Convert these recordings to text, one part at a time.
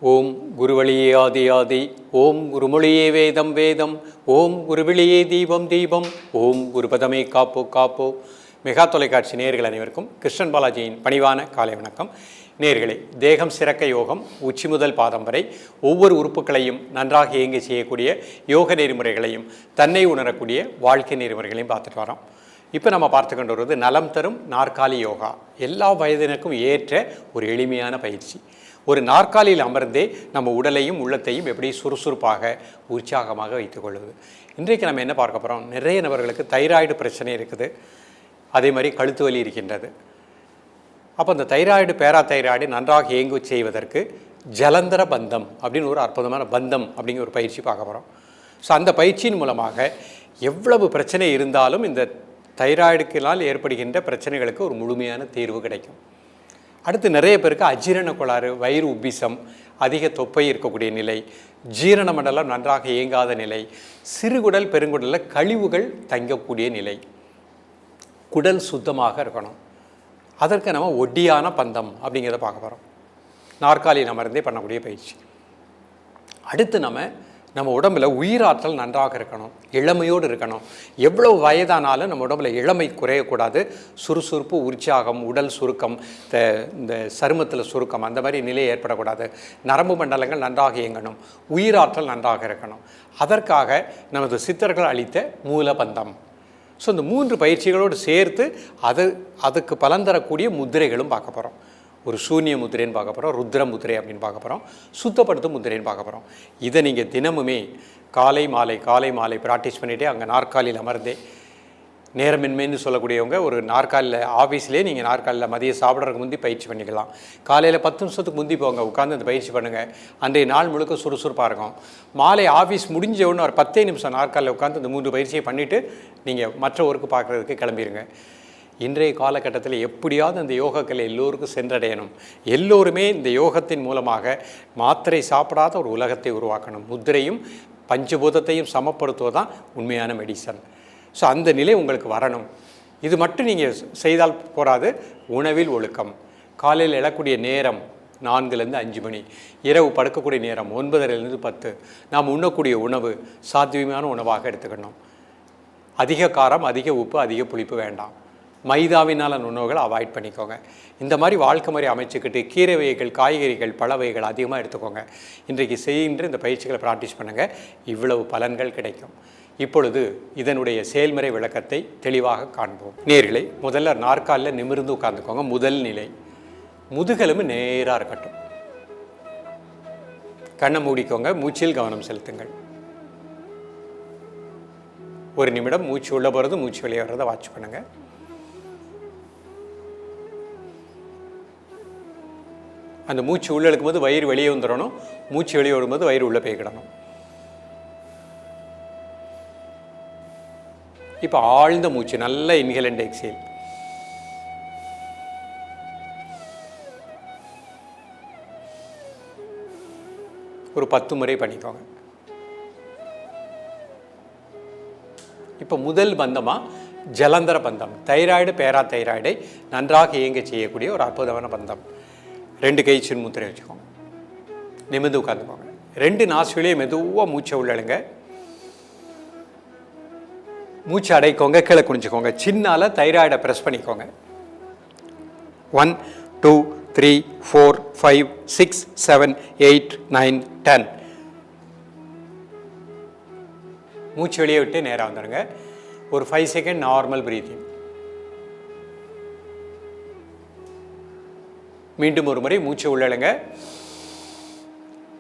ஓம் குருவழியே ஆதி ஆதி, ஓம் குருமொழியே வேதம் வேதம், ஓம் குருவிழியே தீபம் தீபம், ஓம் குருபதமே காப்போ காப்போ. மெகா தொலைக்காட்சி நேயர்கள் அனைவருக்கும் கிருஷ்ணன் பாலாஜியின் பணிவான காலை வணக்கம். நேயர்களே, தேகம் சிறக்க யோகம், உச்சி முதல் பாதம் வரை ஒவ்வொரு உறுப்புகளையும் நன்றாக இயங்கி செய்யக்கூடிய யோக நெறிமுறைகளையும் தன்னை உணரக்கூடிய வாழ்க்கை நெறிமுறைகளையும் பார்த்துட்டு வரோம். இப்போ நம்ம பார்த்து கொண்டு வருவது நலம் தரும் நாற்காலி யோகா. எல்லா வயதினருக்கும் ஏற்ற ஒரு எளிமையான பயிற்சி. ஒரு நாற்காலியில் அமர்ந்தே நம்ம உடலையும் உள்ளத்தையும் எப்படி சுறுசுறுப்பாக உற்சாகமாக வைத்துக்கொள்வது. இன்றைக்கு நம்ம என்ன பார்க்க போகிறோம், நிறைய நபர்களுக்கு தைராய்டு பிரச்சனை இருக்குது, அதே மாதிரி கழுத்து வலி இருக்கின்றது. அப்போ அந்த தைராய்டு பேராதைராய்டு நன்றாக இயங்கு செய்வதற்கு ஜலந்தர பந்தம் அப்படின்னு ஒரு அற்புதமான பந்தம் அப்படிங்கிற ஒரு பயிற்சி பார்க்க போகிறோம். ஸோ அந்த பயிற்சியின் மூலமாக எவ்வளவு பிரச்சனை இருந்தாலும் இந்த தைராய்டுக்கினால் ஏற்படுகின்ற பிரச்சனைகளுக்கு ஒரு முழுமையான தீர்வு கிடைக்கும். அடுத்து நிறைய பேருக்கு அஜீரண கோளாறு, வயிறு உப்பிசம், அதிக தொப்பை இருக்கக்கூடிய நிலை, ஜீரண மண்டலம் நன்றாக இயங்காத நிலை, சிறுகுடல் பெருங்குடலில் கழிவுகள் தங்கக்கூடிய நிலை, குடல் சுத்தமாக இருக்கணும். அதற்கு நம்ம ஒட்டியான பந்தம் அப்படிங்கிறத பார்க்க போகிறோம். நாற்காலியில் அமர்ந்தே பண்ணக்கூடிய பயிற்சி. அடுத்து நம்ம உடம்பில் உயிராற்றல் நன்றாக இருக்கணும், இளமையோடு இருக்கணும். எவ்வளோ வயதானாலும் நம்ம உடம்பில் இளமை குறையக்கூடாது. சுறுசுறுப்பு, உற்சாகம், உடல் சுருக்கம், இந்த சருமத்தில் சுருக்கம், அந்த மாதிரி நிலை ஏற்படக்கூடாது. நரம்பு மண்டலங்கள் நன்றாக இயங்கணும், உயிராற்றல் நன்றாக இருக்கணும். அதற்காக நமது சித்தர்கள் அளித்த மூலபந்தம். ஸோ இந்த 3 பயிற்சிகளோடு சேர்த்து அதுக்கு பலன் தரக்கூடிய முத்திரைகளும் பார்க்க போகிறோம். ஒரு சூன்ய முத்திரைன்னு பார்க்க போகிறோம், ருத்ர முத்திரை அப்படின்னு பார்க்க போகிறோம், சுத்தப்படுத்தும் முத்திரைன்னு பார்க்க போகிறோம். இதை நீங்கள் தினமுமே காலை மாலை ப்ராக்டிஸ் பண்ணிகிட்டே அங்கே நாற்காலியில் அமர்ந்தே, நேரமின்மைன்னு சொல்லக்கூடியவங்க ஒரு நாற்காலியில் ஆஃபீஸ்லேயே நீங்கள் நாற்காலியில் மதியம் சாப்பிட்றதுக்கு முந்தி பயிற்சி பண்ணிக்கலாம். காலையில் 10 நிமிஷத்துக்கு முந்தி போங்க, உட்காந்து அந்த பயிற்சி பண்ணுங்கள். அன்றைய நாள் முழுக்க சுறுசுறுப்பாக இருக்கும். மாலை ஆஃபீஸ் முடிஞ்ச உடனே ஒரு 10 நிமிஷம் நாற்காலியில் உட்காந்து இந்த 3 பயிற்சியை பண்ணிவிட்டு நீங்கள் மற்ற ஒர்க்கு பார்க்குறதுக்கு கிளம்பிடுங்க. இன்றைய காலகட்டத்தில் எப்படியாவது அந்த யோகக்கலை எல்லோருக்கும் சென்றடையணும். எல்லோருமே இந்த யோகத்தின் மூலமாக மாத்திரை சாப்பிடாத ஒரு உலகத்தை உருவாக்கணும். முத்திரையும் பஞ்சபூதத்தையும் சமப்படுத்துவதுதான் உண்மையான மெடிசன். ஸோ அந்த நிலை உங்களுக்கு வரணும். இது மட்டும் நீங்கள் செய்தால் போராது. உணவில் ஒழுக்கம். காலையில் எழக்கூடிய நேரம் 4லேருந்து 5 மணி, இரவு படுக்கக்கூடிய நேரம் 9:30லேருந்து 10. நாம் உண்ணக்கூடிய உணவு சாத்வீகமான உணவாக எடுத்துக்கணும். அதிக காரம், அதிக உப்பு, அதிக புளிப்பு வேண்டாம். மைதாவினால உணவுகளை அவாய்ட் பண்ணிக்கோங்க. இந்த மாதிரி வாழ்க்கை முறை அமைச்சுக்கிட்டு கீரை வகைகள், காய்கறிகள், பழ வகைகள் அதிகமாக எடுத்துக்கோங்க. இன்றைக்கு செய்கின்ற இந்த பயிற்சிகளை ப்ராக்டிஸ் பண்ணுங்கள், இவ்வளவு பலன்கள் கிடைக்கும். இப்பொழுது இதனுடைய செயல்முறை விளக்கத்தை தெளிவாக காண்போம். நேயர்களே, முதல்ல நாற்காலில் நிமிர்ந்து உட்கார்ந்துக்கோங்க. முதல் நிலை, முதுகெலும்பு நேராக இருக்கட்டும். கண்ணை மூடிக்கோங்க, மூச்சில் கவனம் செலுத்துங்கள். 1 நிமிடம் மூச்சு உள்ள போகிறது, மூச்சு வெளியே வர்றதை வாட்ச் பண்ணுங்கள். அந்த மூச்சு உள்ளே இழுக்கும்போது வயிறு வெளியே வந்துடணும், மூச்சு வெளியே விடும்போது வயிறு உள்ளே போய்க்கிடணும். இப்போ ஆழ்ந்த மூச்சு, நல்ல இன்ஹேல் அண்ட் எக்ஸேல். ஒரு 10 முறை பண்ணிக்கோங்க. இப்போ முதல் பந்தமாக ஜலந்தர பந்தம். தைராய்டு பேராதைராய்டை நன்றாக இயங்க செய்யக்கூடிய ஒரு அற்புதமான பந்தம். 2 கை சின் முத்திரை வச்சுக்கோங்க. நிமிர்ந்து உட்காந்துக்கோங்க. 2 நாசுவிலே மெதுவாக மூச்சை உள்ளழுங்க. மூச்சு அடைக்கோங்க, கீழே குனிஞ்சுக்கோங்க. சின்னால தைராய்டை ப்ரெஸ் பண்ணிக்கோங்க. 1 2 3 4 5 6 7 8 9 10. மூச்சு வெளியே விட்டு நேராக வந்துடுங்க. ஒரு 5 செகண்ட் நார்மல் பிரீத்திங். மீண்டும் ஒரு முறை மூச்சு உள்ளழுங்க,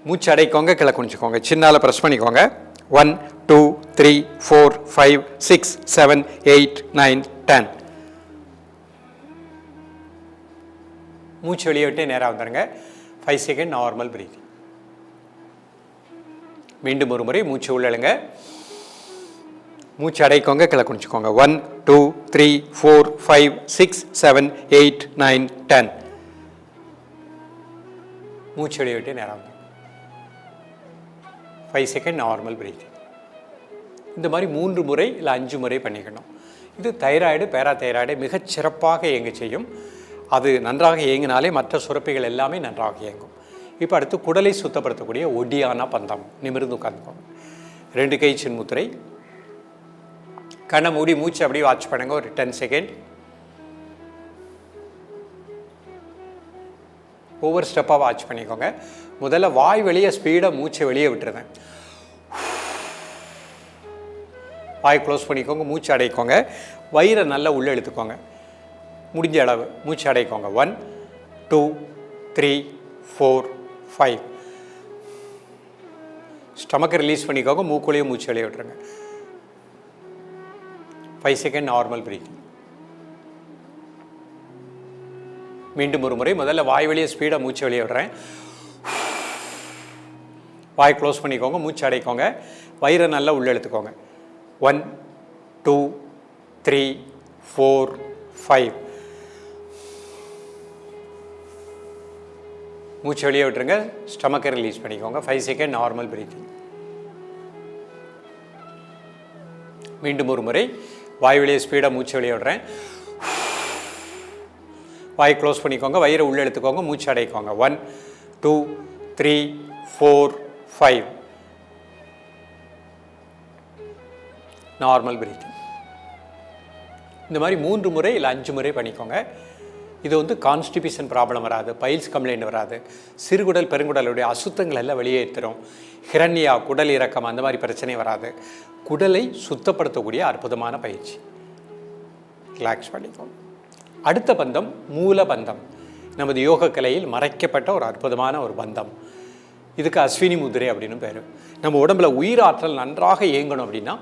மூச்சு அடைக்கோங்க, கீழே குனிச்சுக்கோங்க. சின்னால ப்ரெஸ் பண்ணிக்கோங்க. 1 2 3 4 5 6 7 8 9 10. மூச்சு வெளியே விட்டு நேராக வந்துடுங்க. 5 செகண்ட் நார்மல் பிரீத்திங். மீண்டும் ஒரு முறை மூச்சு உள்ளழுங்க, மூச்சு அடைக்கோங்க, கீழே குனிச்சுக்கோங்க. 1 2 3 4 5 6 7 8 9 10. மூச்சு வெளியே விட்டு நேராக வந்துடும். 5 செகண்ட் நார்மல் பிரீத்திங். இந்த மாதிரி 3 முறை இல்லை 5 முறை பண்ணிக்கணும். இது தைராய்டு பேராதைராய்டை மிகச் சிறப்பாக இயங்க செய்யும். அது நன்றாக இயங்கினாலே மற்ற சுரப்பிகள் எல்லாமே நன்றாக இயங்கும். இப்போ அடுத்து குடலை சுத்தப்படுத்தக்கூடிய ஒடியானா பந்தம். நிமிர்ந்து உட்காந்துக்கோங்க. 2 கை சின்முத்திரை. கண்ணை மூடி மூச்சு அப்படியே வாட்ச் பண்ணுங்க ஒரு 10 செகண்ட். ஒவ்வொரு ஸ்டெப்பாக வாட்ச் பண்ணிக்கோங்க. முதல்ல வாய் வெளியே ஸ்பீடாக மூச்சை வெளியே விட்டுருங்க. வாய் க்ளோஸ் பண்ணிக்கோங்க, மூச்சு அடைக்கோங்க. வயிறை நல்லா உள்ளே இழுத்துக்கோங்க. முடிஞ்ச அளவு மூச்சு அடைக்கோங்க. 1 2 3 4 5. ஸ்டமக்கை ரிலீஸ் பண்ணிக்கோங்க. மூக்குள்ளேயும் மூச்சு வெளியே விட்டுருங்க. 5 செகண்ட் நார்மல் பிரீத்திங். மீண்டும் ஒரு முறை. முதல்ல வாய் வெளியே ஸ்பீடாக மூச்சு வெளியே விடுறேன். வாய் க்ளோஸ் பண்ணிக்கோங்க, மூச்சு அடைக்கோங்க. வயிறை நல்லா உள்ளே எடுத்துக்கோங்க. 1 2 3 4 5. மூச்சு வெளியே விட்டுருங்க. ஸ்டமக்கை ரிலீஸ் பண்ணிக்கோங்க. 5 செகண்ட் நார்மல் பிரீத்திங். மீண்டும் ஒரு முறை. வாய் வெளியே ஸ்பீடாக மூச்சு வெளியே விடுறேன். வாய் க்ளோஸ் பண்ணிக்கோங்க, வயிறை உள்ளே எடுத்துக்கோங்க, மூச்சு அடைக்கோங்க. 1 2 3 4 5. Normal breathing. இந்த மாதிரி 3 முறை இல்லை 5 முறை பண்ணிக்கோங்க. இது கான்ஸ்டிபேஷன் ப்ராப்ளம் வராது, பைல்ஸ் கம்ப்ளைண்ட் வராது, சிறுகுடல் பெருங்குடலுடைய அசுத்தங்கள் எல்லாம் வெளியேற்றுறோம். ஹிரண்யா, குடல் இறக்கம், அந்த மாதிரி பிரச்சனை வராது. குடலை சுத்தப்படுத்தக்கூடிய அற்புதமான பயிற்சி. ரிலாக்ஸ் பண்ணிக்கோங்க. அடுத்த பந்தம் மூலபந்தம். நமது யோக கலையில் மறைக்கப்பட்ட ஒரு அற்புதமான ஒரு பந்தம். இதுக்கு அஸ்வினி முதிரை அப்படின்னு பேர். நம்ம உடம்புல உயிராற்றல் நன்றாக இயங்கணும் அப்படின்னா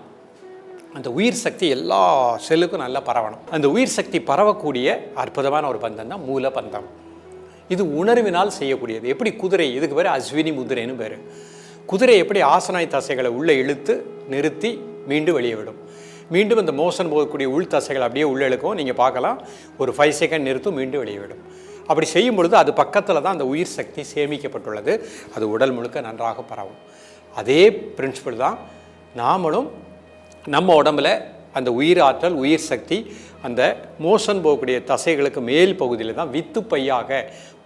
அந்த உயிர் சக்தி எல்லா செல்லுக்கும் நல்லா பரவணும். அந்த உயிர் சக்தி பரவக்கூடிய அற்புதமான ஒரு பந்தம் தான் மூலபந்தம். இது உணர்வினால் செய்யக்கூடியது. எப்படி குதிரை, இதுக்கு பேர் அஸ்வினி முதிரைன்னு பேர். குதிரை எப்படி ஆசனாய் தசைகளை உள்ளே இழுத்து நிறுத்தி மீண்டும் வெளியே விடும். மீண்டும் அந்த மோஷன் போகக்கூடிய உள் தசைகள் அப்படியே உள்ளே இழுக்கும். நீங்கள் பார்க்கலாம், ஒரு 5 செகண்ட் நிறுத்தும், மீண்டும் வெளியே விடும். அப்படி செய்யும் பொழுது அது பக்கத்தில் தான் அந்த உயிர் சக்தி சேமிக்கப்பட்டுள்ளது. அது உடல் முழுக்க நன்றாக பரவும். அதே பிரின்சிபல் தான் நாமளும் நம்ம உடம்புல அந்த உயிர் ஆற்றல், உயிர் சக்தி அந்த மோஷன் போகக்கூடிய தசைகளுக்கு மேல் பகுதியில் தான் வித்து பையாக,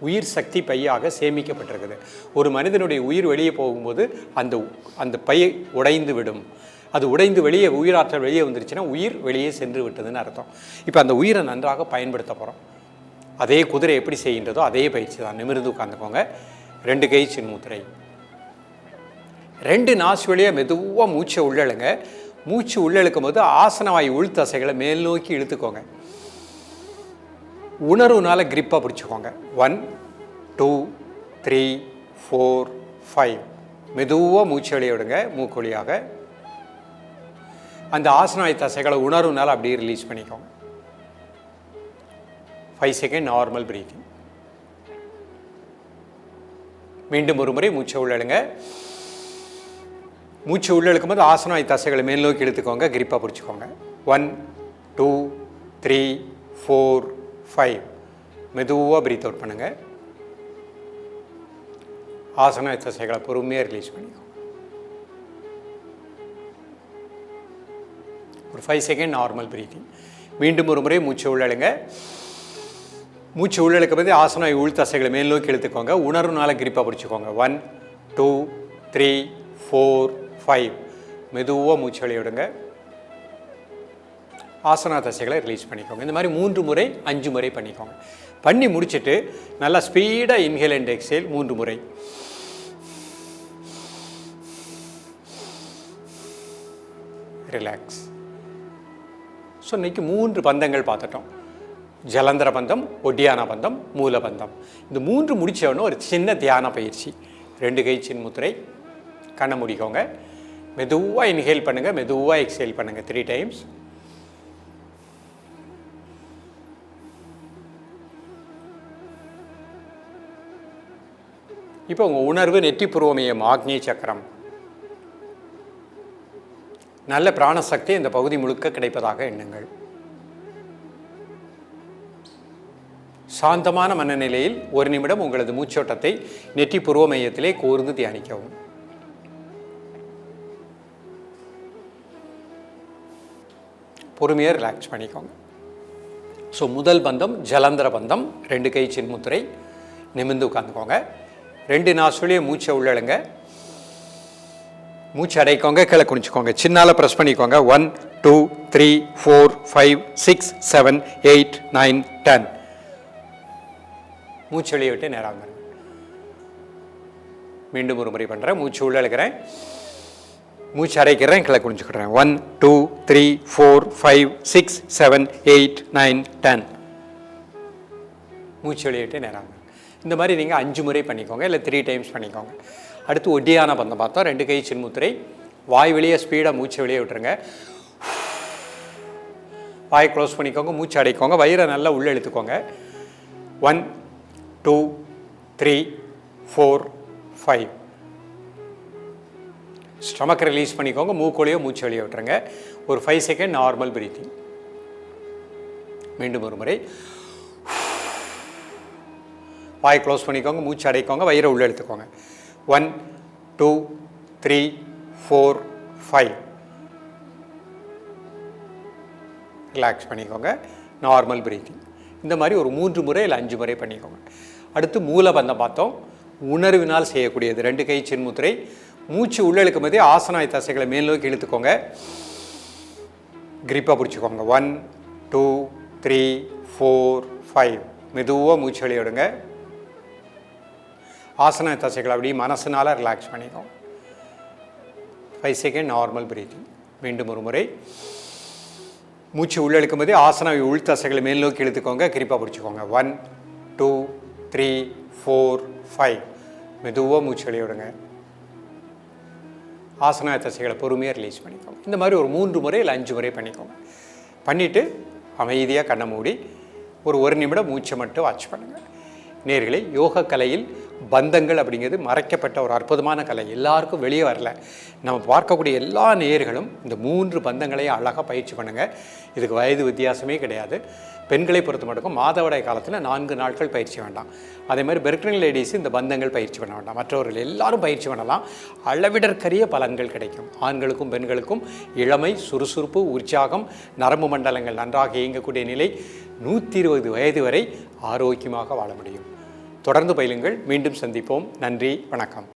உயிர் சக்தி பையாக சேமிக்கப்பட்டிருக்குது. ஒரு மனிதனுடைய உயிர் வெளியே போகும்போது அந்த பை உடைந்து விடும். அது உடைந்து வெளியே உயிராற்றல் வெளியே வந்துருச்சுன்னா உயிர் வெளியே சென்று விட்டதுன்னு அர்த்தம். இப்போ அந்த உயிரை நன்றாக பயன்படுத்த போகிறோம். அதே குதிரை எப்படி செய்கின்றதோ அதே பயிற்சி தான். நிமிர்ந்து உட்காந்துக்கோங்க. 2 கை சின்முத்திரை. 2 நாசு வழியாக மெதுவாக மூச்சை உள்ளழுங்க. மூச்சு உள்ளழுக்கும் போது ஆசனவாயு உள் தசைகளை மேல் நோக்கி இழுத்துக்கோங்க. உணர்வுனால கிரிப்பாக பிடிச்சிக்கோங்க. 1 2 3 4 5. மெதுவாக மூச்சு வெளியே விடுங்க. மூக்கு வழியாக அந்த ஆசனவாயு தசைகளை உணர்வுனால அப்படியே ரிலீஸ் பண்ணிக்கோங்க. 5 செகண்ட் நார்மல் பிரீத்திங். மீண்டும் ஒரு முறை மூச்சை உள்ளழுங்க. மூச்சு உள்ளழுக்கும் போது ஆசனவாயு தசைகளை மேல் நோக்கி எடுத்துக்கோங்க. கிரிப்பாக பிடிச்சிக்கோங்க. 1 2 3 4 5. மெதுவாக பிரீத் அவுட் பண்ணுங்க. ஆசனவாயு தசைகளை பொறுமையாக ரிலீஸ் பண்ணிக்கோங்க. ஒரு 5 செகண்ட் நார்மல் பிரீத்திங். மீண்டும் ஒரு முறை மூச்சு உள்ளழுங்க. மூச்சு உள்ளழுக்கும் போது ஆசனவாயு உள் தசைகளை மேல் நோக்கி எடுத்துக்கோங்க. உணர்வுனால கிரிப்பாக பிடிச்சிக்கோங்க. 1 2 3 4 5. மெதுவாக மூச்சு வெளியே விடுங்க. ஆசனா தசைகளை ரிலீஸ் பண்ணிக்கோங்க. இந்த மாதிரி 3 முறை 5 முறை பண்ணிக்கோங்க. பண்ணி முடிச்சுட்டு நல்லா ஸ்பீடாக இன்ஹேல் அண்ட் எக்ஸேல் 3 முறை. ரிலாக்ஸ். ஸோ இன்றைக்கி 3 பந்தங்கள் பார்த்துட்டோம். ஜலந்தர பந்தம், ஒடியான பந்தம், மூலபந்தம். இந்த 3 முடித்தவொன்னே ஒரு சின்ன தியான பயிற்சி. 2 கை சின்முத்திரை. கண்ணை முடிக்கோங்க. மெதுவாக இன்ஹேல் பண்ணுங்கள், மெதுவாக எக்ஸேல் பண்ணுங்கள் 3 டைம்ஸ். இப்போ உங்கள் உணர்வு நெற்றி புருவமயம், ஆக்ஞை சக்கரம். நல்ல பிராணசக்தி இந்த பகுதி முழுக்க கிடைப்பதாக எண்ணுங்கள். சாந்தமான மனநிலையில் 1 நிமிடம் உங்களது மூச்சோட்டத்தை நெற்றி புருவ மையத்திலே கூர்ந்து தியானிக்கவும். பொறுமையாக ரிலாக்ஸ் பண்ணிக்கோங்க. ஸோ முதல் பந்தம் ஜலந்தர பந்தம். 2 கை சின்முத்திரை. நிமிர்ந்து உட்காந்துக்கோங்க. 2 நாசுலையும் மூச்சை உள்ளழுங்க. மூச்சு அடைக்கோங்க, கீழே குனிச்சுக்கோங்க. சின்னால ப்ரெஸ் பண்ணிக்கோங்க. 1 2 3 4 5 6 7 8 9 10. மூச்சு வெளியே விட்டு நேராக. மீண்டும் ஒரு முறை பண்ணுறேன். மூச்சு உள்ள இழுக்கிறேன், மூச்சு அடைக்கிறேன், கீழே குனிச்சுக்கிறேன். 1 2 3 4 5 6 7 8 9 10. மூச்சு வெளியே விட்டு நேராக. இந்த மாதிரி நீங்கள் 5 முறை பண்ணிக்கோங்க, இல்லை 3 டைம்ஸ் பண்ணிக்கோங்க. அடுத்து ஒட்டியான பந்தம் பார்த்தோம். 2 கை சின்முத்திரை. வாய் வெளியே ஸ்பீடாக மூச்சு வெளியே விட்டுருங்க. வாய் க்ளோஸ் பண்ணிக்கோங்க, மூச்சு அடைக்கோங்க, வயிறை நல்லா உள்ளே இழுத்துக்கோங்க. 1 2 3 4 5. ஸ்டமக் ரிலீஸ் பண்ணிக்கோங்க, மூக்கோலையோ மூச்சு வெளியே விட்டுருங்க. ஒரு 5 செகண்ட் நார்மல் பிரீத்திங். மீண்டும் ஒரு முறை. வாய் க்ளோஸ் பண்ணிக்கோங்க, மூச்சு அடைக்கோங்க, வயிறை உள்ளே இழுத்துக்கோங்க. 1 2 3 4 5. ரிலாக்ஸ் பண்ணிக்கோங்க, நார்மல் பிரீத்திங். இந்த மாதிரி ஒரு 3 முறை இல்லை 5 முறை பண்ணிக்கோங்க. அடுத்து மூலபந்தம் பார்த்தோம். உணர்வினால் செய்யக்கூடியது. 2 கை சின்முத்திரை. மூச்சு உள்ளே இழுக்கும் போதே ஆசனாய் தசைகளை மேல் நோக்கி இழுத்துக்கோங்க, கிரிப்பாக பிடிச்சிக்கோங்க. 1 2 3 4 5. மெதுவாக மூச்சு வெளியே விடுங்க. ஆசன தசைகளை அப்படியே மனசுனால ரிலாக்ஸ் பண்ணிக்கோங்க. 5 செகண்ட் நார்மல் பிரீத்திங். மீண்டும் ஒரு முறை. மூச்சு உள்ள இழுக்கும் போதே ஆசன உள் தசைகளை மேல் நோக்கி இழுத்துக்கோங்க, கிரிப்பாக பிடிச்சிக்கோங்க. 1 2 3 4 5. மெதுவாக மூச்சு வெளியே விடுங்க. ஆசன தசைகளை பொறுமையாக ரிலீஸ் பண்ணிக்கோங்க. இந்த மாதிரி ஒரு 3 முறை இல்லை 5 முறை பண்ணிக்கோங்க. பண்ணிவிட்டு அமைதியாக கண்ணை மூடி ஒரு 1 நிமிடம் மூச்சை மட்டும் வாட்ச் பண்ணுங்கள். நேயர்களே, யோக கலையில் பந்தங்கள் அப்படிங்கிறது மறைக்கப்பட்ட ஒரு அற்புதமான கலை. எல்லாருக்கும் வெளியே வரல. நம்ம பார்க்கக்கூடிய எல்லா நேயர்களும் இந்த 3 பந்தங்களையும் அழகாக பயிற்சி பண்ணுங்கள். இதுக்கு வயது வித்தியாசமே கிடையாது. பெண்களை பொறுத்த மட்டும் மாதவிடாய் காலத்தில் 4 நாட்கள் பயிற்சி வேண்டாம். அதே மாதிரி பெர்க்னல் லேடிஸ் இந்த பந்தங்கள் பயிற்சி பண்ண வேண்டாம். மற்றவர்கள் எல்லாரும் பயிற்சி பண்ணலாம். அளவிடற்கரிய பலன்கள் கிடைக்கும். ஆண்களுக்கும் பெண்களுக்கும் இளமை, சுறுசுறுப்பு, உற்சாகம், நரம்பு மண்டலங்கள் நன்றாக இயங்கக்கூடிய நிலை, 120 வயது வரை ஆரோக்கியமாக வாழ முடியும். தொடர்ந்து பயிலுங்கள். மீண்டும் சந்திப்போம். நன்றி, வணக்கம்.